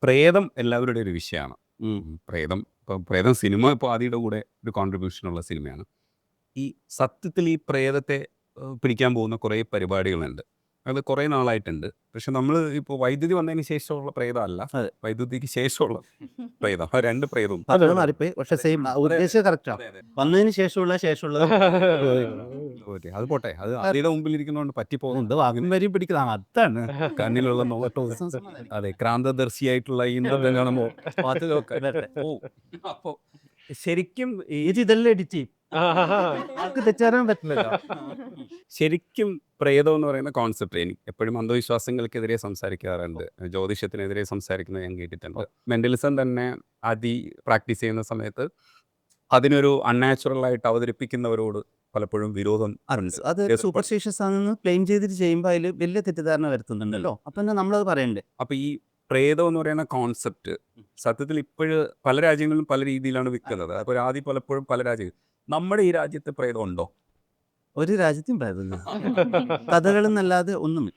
പ്രേതം എല്ലാവരുടെയും ഒരു വിഷയമാണ്. പ്രേതം ഇപ്പം പ്രേതം സിനിമ ഇപ്പോൾ ആദിയുടെ കൂടെ ഒരു കോൺട്രിബ്യൂഷനുള്ള സിനിമയാണ്. ഈ സത്യത്തിൽ ഈ പ്രേതത്തെ പിടിക്കാൻ പോകുന്ന കുറേ പരിപാടികളുണ്ട്. അത് കുറേ നാളായിട്ടുണ്ട്. പക്ഷെ നമ്മൾ ഇപ്പോൾ വൈദ്യുതി വന്നതിന് ശേഷമുള്ള പ്രേതമല്ല. അതെ. വൈദ്യുതിക്ക് ശേഷമുള്ള പ്രേതം. ആ 2 പ്രേതവും. പറഞ്ഞത് മാറിപ്പോയി. പക്ഷെ സെയിം ഉദ്ദേശിച്ചത് കറക്റ്റാണ്. അതെ, അതെ. വന്നതിന് ശേഷമുള്ള ഓക്കേ. അത് പോട്ടെ. അത് ആദിയുടെ മുമ്പിൽ ഇരിക്കുന്നതുകൊണ്ട് പറ്റിപ്പോകുന്നുണ്ട്. ഇത് വാക്കും വരെയും പിടിക്കുന്നതാണ്. അതാണ് കണ്ണിലുള്ള നോട്ടവും അതെ ക്രാന്തദർശിയായിട്ടുള്ള ഈ നൃത്തം കാണുമ്പോൾ വരട്ടെ. അപ്പോൾ ശരിക്കും ഈ ഏജ് ഇതെല്ലാം എഡിറ്റ് ചെയ്യും. ആൾക്ക് തെറ്റാൻ പറ്റില്ലല്ലോ. ശരിക്കും പ്രേതം എന്ന് പറയുന്ന കോൺസെപ്റ്റ് എനിക്ക് എപ്പോഴും അന്ധവിശ്വാസങ്ങൾക്കെതിരെ സംസാരിക്കാറുണ്ട്. ജ്യോതിഷത്തിനെതിരെ സംസാരിക്കുന്നത് ഞാൻ കേട്ടിട്ടുണ്ട്. മെന്റലിസം തന്നെ പ്രാക്ടീസ് ചെയ്യുന്ന സമയത്ത് അതിനൊരു അൺനാച്ചുറൽ ആയിട്ട് അവതരിപ്പിക്കുന്നവരോട് പലപ്പോഴും വിരോധം ഉണ്ട്. അത് സൂപ്പർസ്റ്റീഷ്യസ് ആണെന്ന് ക്ലെയിം ചെയ്തിട്ട് ചെയ്യുമ്പോൾ അതിൽ വലിയ തെറ്റിദ്ധാരണ വരുത്തുന്നുണ്ടല്ലോ. അപ്പൊ എന്നാ നമ്മളത് പറയണ്ടേ? അപ്പൊ ഈ പ്രേതം എന്ന് പറയുന്ന കോൺസെപ്റ്റ് സത്യത്തിൽ ഇപ്പോഴും പല രാജ്യങ്ങളിലും പല രീതിയിലാണ് വിൽക്കുന്നത്. അപ്പോൾ ആദ്യം പലപ്പോഴും പല രാജ്യങ്ങൾ നമ്മുടെ ഈ രാജ്യത്ത് പ്രേതം ഉണ്ടോ? ഒരു രാജ്യത്തും പറയുന്നില്ല. കഥകളെന്നല്ലാതെ ഒന്നുമില്ല.